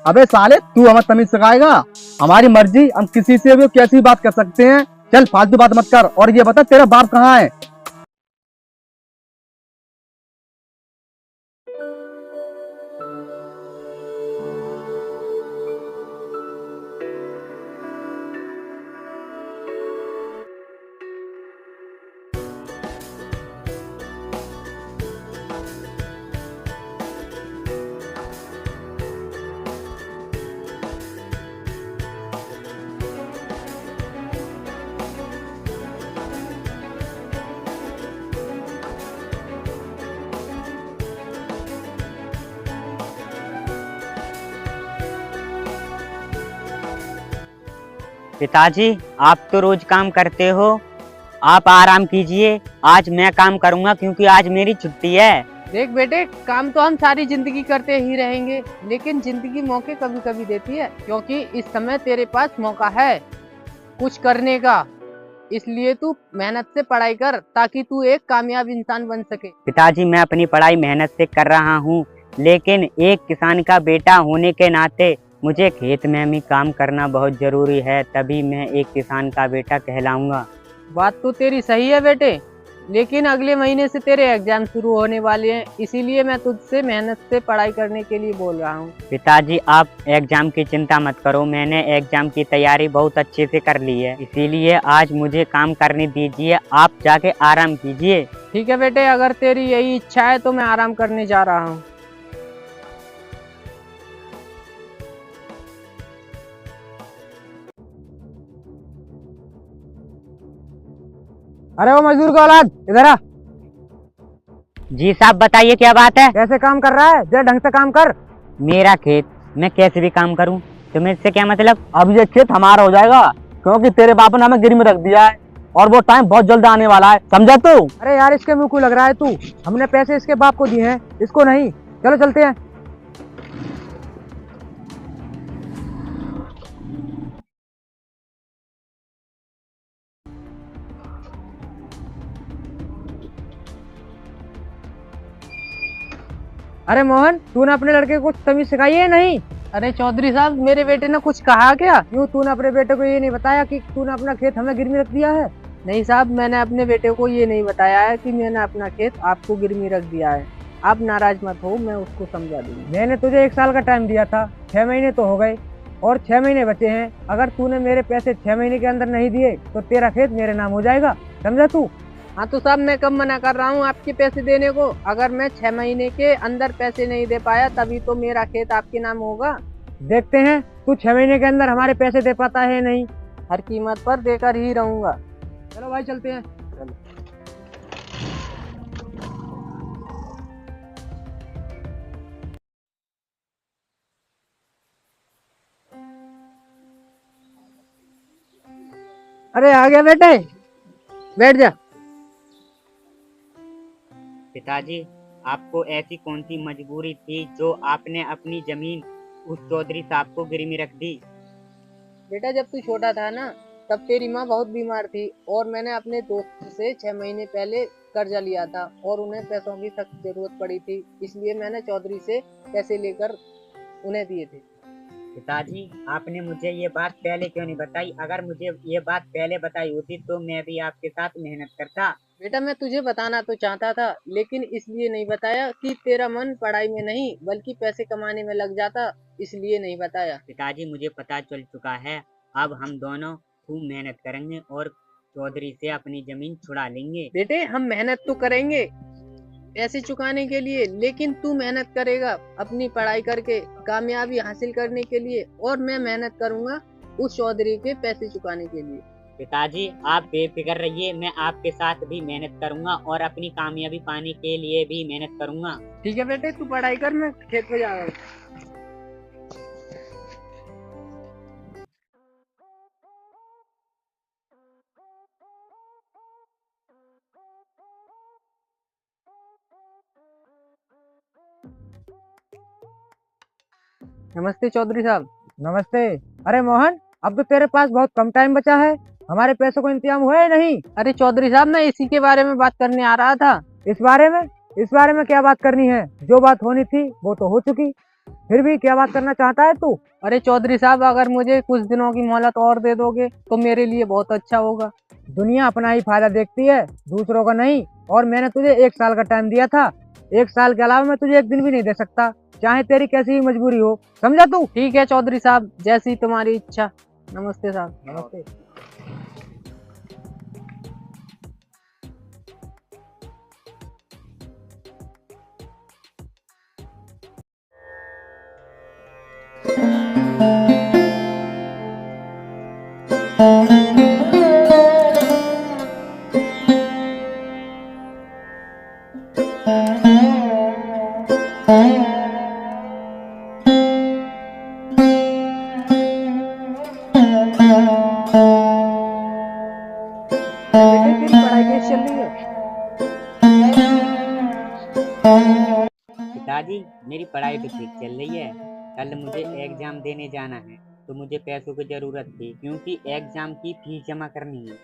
अबे साले तू हमें तमीज सिखाएगा? हमारी मर्जी, हम किसी से भी कैसी बात कर सकते हैं। चल फालतू बात मत कर और ये बता तेरा बाप कहाँ है? पिताजी, आप तो रोज काम करते हो, आप आराम कीजिए। आज मैं काम करूंगा क्योंकि आज मेरी छुट्टी है। देख बेटे, काम तो हम सारी जिंदगी करते ही रहेंगे, लेकिन जिंदगी मौके कभी कभी देती है, क्योंकि इस समय तेरे पास मौका है कुछ करने का। इसलिए तू मेहनत से पढ़ाई कर ताकि तू एक कामयाब इंसान बन सके। पिताजी, मैं अपनी पढ़ाई मेहनत से कर रहा हूँ, लेकिन एक किसान का बेटा होने के नाते मुझे खेत में भी काम करना बहुत जरूरी है, तभी मैं एक किसान का बेटा कहलाऊंगा। बात तो तेरी सही है बेटे, लेकिन अगले महीने से तेरे एग्जाम शुरू होने वाले हैं, इसीलिए मैं तुझसे मेहनत से पढ़ाई करने के लिए बोल रहा हूँ। पिताजी, आप एग्जाम की चिंता मत करो, मैंने एग्जाम की तैयारी बहुत अच्छे से कर ली है, इसीलिए आज मुझे काम करने दीजिए, आप जाके आराम कीजिए। ठीक है बेटे, अगर तेरी यही इच्छा है तो मैं आराम करने जा रहा हूँ। अरे वो मजदूर का औलाद, इधर आ। जी साहब, बताइए क्या बात है? कैसे काम कर रहा है? जरा ढंग से काम कर। मेरा खेत, मैं कैसे भी काम करूं, तुम्हें इससे क्या मतलब? अब ये खेत हमारा हो जाएगा क्योंकि तेरे बाप ने हमें गिर में रख दिया है और वो टाइम बहुत जल्द आने वाला है, समझा तू? अरे यार, इसके मुंह को लग रहा है तू। हमने पैसे इसके बाप को दिए हैं, इसको नहीं। चलो चलते हैं। अरे मोहन, तूने अपने लड़के को कुछ तमीज सिखाई है नहीं? अरे चौधरी साहब, मेरे बेटे ने कुछ कहा क्या? क्यों तूने अपने बेटे को ये नहीं बताया कि तूने अपना खेत हमें गिरवी रख दिया है? नहीं साहब, मैंने अपने बेटे को ये नहीं बताया है कि मैंने अपना खेत आपको गिरवी रख दिया है। आप नाराज मत हो, मैं उसको समझा दूंगी। मैंने तुझे 1 साल का टाइम दिया था, 6 महीने तो हो गए और 6 महीने बचे हैं। अगर तूने मेरे पैसे 6 महीने के अंदर नहीं दिए तो तेरा खेत मेरे नाम हो जाएगा, समझा तू? हाँ तो साहब, मैं कब मना कर रहा हूँ आपके पैसे देने को? अगर मैं 6 महीने के अंदर पैसे नहीं दे पाया तभी तो मेरा खेत आपके नाम होगा। देखते हैं तू 6 महीने के अंदर हमारे पैसे दे पाता है नहीं। हर कीमत पर देकर ही रहूंगा। चलो भाई, चलते हैं। अरे आ गया बेटे, बैठ जा। पिताजी, आपको ऐसी कौन सी मजबूरी थी जो आपने अपनी जमीन उस चौधरी साहब को गिरवी रख दी? बेटा, जब तू छोटा था ना, तब तेरी माँ बहुत बीमार थी और मैंने अपने दोस्त से 6 महीने पहले कर्जा लिया था और उन्हें पैसों की सख्त जरूरत पड़ी थी, इसलिए मैंने चौधरी से पैसे लेकर उन्हें दिए थे। पिताजी, आपने मुझे ये बात पहले क्यों नहीं बताई? अगर मुझे ये बात पहले बताई होती तो मैं भी आपके साथ मेहनत करता। बेटा, मैं तुझे बताना तो चाहता था, लेकिन इसलिए नहीं बताया कि तेरा मन पढ़ाई में नहीं बल्कि पैसे कमाने में लग जाता, इसलिए नहीं बताया। पिताजी, मुझे पता चल चुका है, अब हम दोनों खूब मेहनत करेंगे और चौधरी से अपनी जमीन छुड़ा लेंगे। बेटे, हम मेहनत तो करेंगे पैसे चुकाने के लिए, लेकिन तू मेहनत करेगा अपनी पढ़ाई करके कामयाबी हासिल करने के लिए, और मैं मेहनत करूंगा उस चौधरी के पैसे चुकाने के लिए। पिताजी, आप बेफिक्र रहिए, मैं आपके साथ भी मेहनत करूंगा और अपनी कामयाबी पाने के लिए भी मेहनत करूंगा। ठीक है बेटे, तू पढ़ाई कर, मैं खेत पे जा रहा हूँ। नमस्ते चौधरी साहब। नमस्ते। अरे मोहन, अब तो तेरे पास बहुत कम टाइम बचा है, हमारे पैसों का इंतजाम हुआ है नहीं? अरे चौधरी साहब, मैं इसी के बारे में बात करने आ रहा था। इस बारे में क्या बात करनी है? जो बात होनी थी वो तो हो चुकी। फिर भी क्या बात करना चाहता है तू? अरे चौधरी साहब, अगर मुझे कुछ दिनों की मोहलत और दे दोगे तो मेरे लिए बहुत अच्छा होगा। दुनिया अपना ही फायदा देखती है, दूसरों का नहीं। और मैंने तुझे 1 साल का टाइम दिया था। 1 साल के अलावा मैं तुझे 1 दिन भी नहीं दे सकता, चाहे तेरी कैसी भी मजबूरी हो। समझा तू? ठीक है चौधरी साहब, जैसी तुम्हारी इच्छा। नमस्ते साहब। नमस्ते। बेटे तेरी पढ़ाई कैसी चल रही है? पिताजी, मेरी पढ़ाई तो ठीक चल रही है। कल मुझे एग्जाम देने जाना है, तो मुझे पैसों की जरूरत थी क्योंकि एग्जाम की फीस जमा करनी है।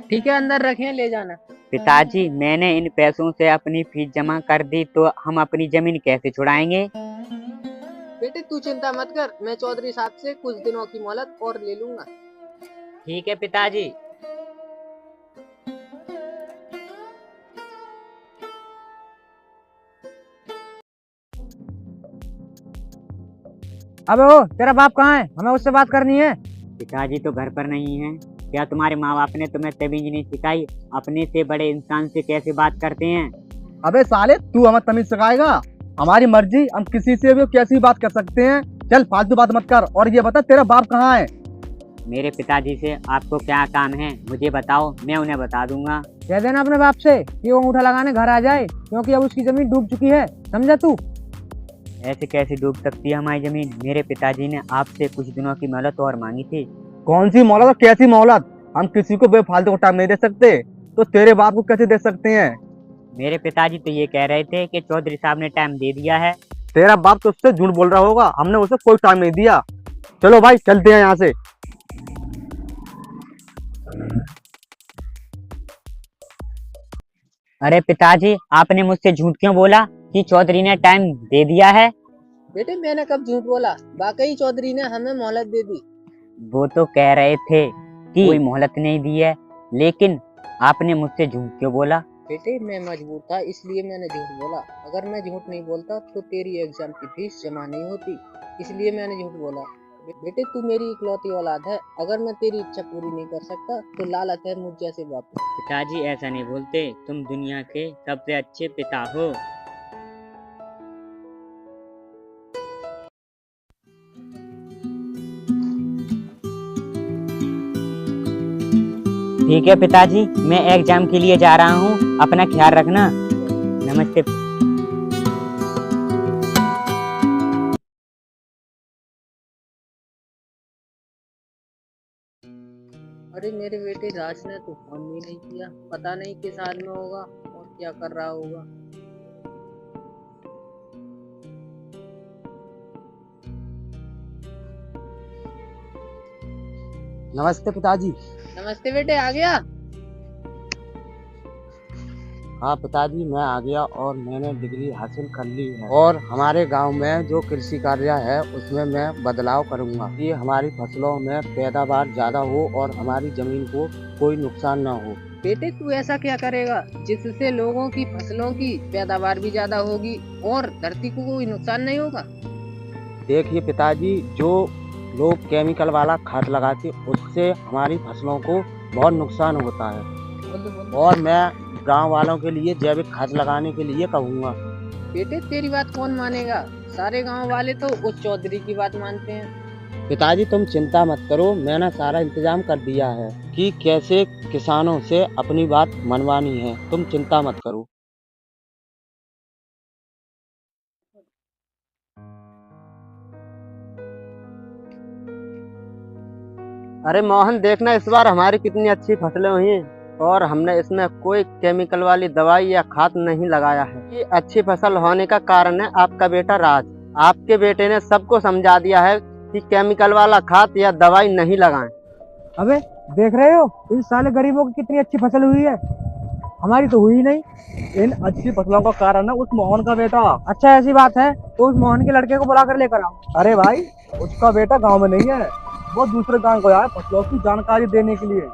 ठीक है, अंदर रखें, ले जाना। पिताजी, मैंने इन पैसों से अपनी फीस जमा कर दी, तो हम अपनी जमीन कैसे छुड़ाएंगे? बेटे तू चिंता मत कर, मैं चौधरी साहब से कुछ दिनों की मोहलत और ले लूंगा। ठीक है पिताजी। अबे ओ, तेरा बाप कहाँ है? हमें उससे बात करनी है। पिताजी तो घर पर नहीं है। क्या तुम्हारे माँ बाप ने तुम्हें तमीज नहीं सिखाई? अपने से बड़े इंसान से कैसे बात करते हैं? अबे साले, तू हमें तमीज सिखाएगा? हमारी मर्जी, हम किसी से भी कैसी बात कर सकते हैं। चल फालतू बात मत कर, और ये बता तेरा बाप कहाँ है? मेरे पिताजी से आपको क्या काम है, मुझे बताओ, मैं उन्हें बता दूंगा। कह देना अपने बाप से कि वो अंगूठा लगाने घर आ जाए, क्योंकि अब उसकी जमीन डूब चुकी है। समझा तू? ऐसे कैसे डूब सकती है हमारी जमीन? मेरे पिताजी ने आपसे कुछ दिनों की मोहलत और मांगी थी। कौन सी मोहलत और कैसी मोहलत? हम किसी को बेफालतू का टाइम नहीं दे सकते, तो तेरे बाप को कैसे दे सकते हैं? मेरे पिताजी तो ये कह रहे थे कि चौधरी साहब ने टाइम दे दिया है। तेरा बाप तो उससे झूठ बोल रहा होगा, हमने उसे कोई टाइम नहीं दिया। चलो भाई चलते हैं यहाँ से। अरे पिताजी, आपने मुझसे झूठ क्यों बोला कि चौधरी ने टाइम दे दिया है? बेटे मैंने कब झूठ बोला? वाकई चौधरी ने हमें मोहलत दे दी। वो तो कह रहे थे कि कोई मोहलत नहीं दी है, लेकिन आपने मुझसे झूठ क्यों बोला? बेटे मैं मजबूर था, इसलिए मैंने झूठ बोला। अगर मैं झूठ नहीं बोलता तो तेरी एग्जाम की फीस जमा नहीं होती, इसलिए मैंने झूठ बोला। बेटे तू मेरी इकलौती औलाद है, अगर मैं तेरी इच्छा पूरी नहीं कर सकता तो लालच है मुझ जैसे बाप को। पिताजी ऐसा नहीं बोलते, तुम दुनिया के सबसे अच्छे पिता हो। ठीक है पिताजी, मैं एग्जाम के लिए जा रहा हूँ, अपना ख्याल रखना। नमस्ते। अरे मेरे बेटे राज ने तो फोन भी नहीं किया, पता नहीं किस हाल में होगा और क्या कर रहा होगा। नमस्ते पिताजी। नमस्ते बेटे, आ गया? हाँ पिताजी, मैं आ गया और मैंने डिग्री हासिल कर ली है, और हमारे गांव में जो कृषि कार्य है उसमें मैं बदलाव करूंगा कि हमारी फसलों में पैदावार ज्यादा हो और हमारी जमीन को कोई नुकसान ना हो। बेटे तू ऐसा क्या करेगा जिससे लोगों की फसलों की पैदावार भी ज्यादा होगी और धरती को कोई नुकसान नहीं होगा? देखिए पिताजी, जो लोग केमिकल वाला खाद लगाते उससे हमारी फसलों को बहुत नुकसान होता है, और मैं गांव वालों के लिए जैविक खाद लगाने के लिए कहूँगा। बेटे तेरी बात कौन मानेगा? सारे गांव वाले तो उस चौधरी की बात मानते हैं। पिताजी तुम चिंता मत करो, मैंने सारा इंतजाम कर दिया है कि कैसे किसानों से अपनी बात मनवानी है। तुम चिंता मत करो। अरे मोहन, देखना इस बार हमारी कितनी अच्छी फसलें हुई हैं, और हमने इसमें कोई केमिकल वाली दवाई या खाद नहीं लगाया है। ये अच्छी फसल होने का कारण है आपका बेटा राज। आपके बेटे ने सबको समझा दिया है कि केमिकल वाला खाद या दवाई नहीं लगाएं। अबे देख रहे हो, इन साले गरीबों की कितनी अच्छी फसल हुई है। हमारी तो हुई नहीं। इन अच्छी फसलों का कारण है उस मोहन का बेटा। अच्छा ऐसी बात है तो उस मोहन के लड़के को बुला कर लेकर आओ। अरे भाई, उसका बेटा गांव में नहीं है, वो दूसरे गांव को आया फसलों की जानकारी देने के लिए।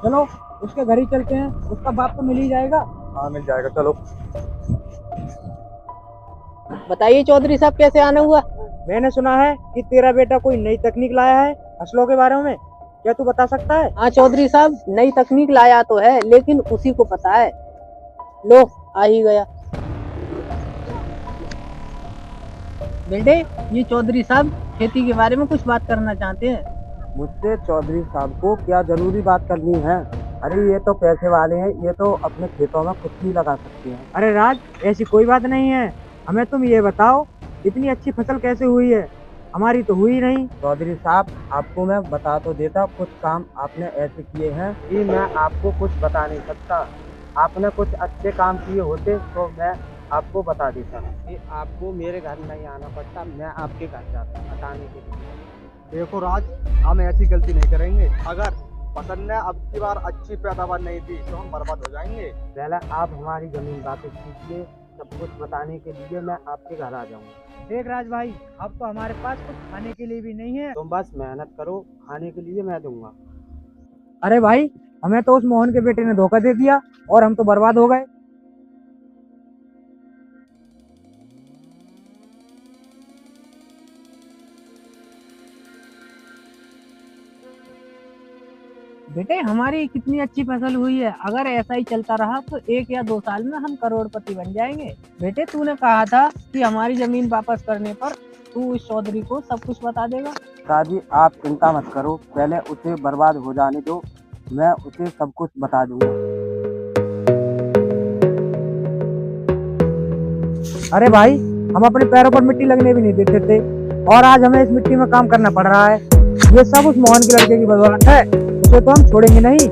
चलो उसके घर ही चलते हैं, उसका बाप तो मिल ही जाएगा। हाँ मिल जाएगा, चलो। बताइए चौधरी साहब कैसे आना हुआ। मैंने सुना है कि तेरा बेटा कोई नई तकनीक लाया है फसलों के बारे में, क्या तू बता सकता है। हाँ चौधरी साहब, नई तकनीक लाया तो है लेकिन उसी को पता है। लो आ ही गया। बेटे ये चौधरी साहब खेती के बारे में कुछ बात करना चाहते हैं। मुझसे चौधरी साहब को क्या जरूरी बात करनी है? अरे ये तो पैसे वाले हैं, ये तो अपने खेतों में कुछ भी लगा सकते हैं। अरे राज, ऐसी कोई बात नहीं है, हमें तुम ये बताओ इतनी अच्छी फसल कैसे हुई है, हमारी तो हुई नहीं। चौधरी साहब, आपको मैं बता तो देता, कुछ काम आपने ऐसे किए हैं कि मैं आपको कुछ बता नहीं सकता। आपने कुछ अच्छे काम किए होते तो मैं आपको बता देता कि आपको मेरे घर नहीं आना पड़ता, मैं आपके घर जाता बताने के लिए। देखो राज, हम ऐसी गलती नहीं करेंगे। अगर फसल ने अब की बार अच्छी पैदावार नहीं दी तो हम बर्बाद हो जाएंगे। पहले आप हमारी जमीन वापस कीजिए, सब कुछ बताने के लिए मैं आपके घर आ जाऊंगा। देख राज भाई, अब तो हमारे पास कुछ खाने के लिए भी नहीं है। तुम बस मेहनत करो, खाने के लिए मैं दूंगा। अरे भाई, हमें तो उस मोहन के बेटे ने धोखा दे दिया और हम तो बर्बाद हो गए। बेटे हमारी कितनी अच्छी फसल हुई है, अगर ऐसा ही चलता रहा तो 1 या 2 साल में हम करोड़पति बन जाएंगे। बेटे तूने कहा था कि हमारी जमीन वापस करने पर तू इस चौधरी को सब कुछ बता देगा। दादी आप चिंता मत करो, पहले उसे बर्बाद हो जाने दो, मैं उसे सब कुछ बता दूंगा। अरे भाई, हम अपने पैरों पर मिट्टी लगने भी नहीं देते थे और आज हमें इस मिट्टी में काम करना पड़ रहा है। ये सब उस मोहन के लड़के की बदौलत है, उसे तो हम छोड़ेंगे नहीं।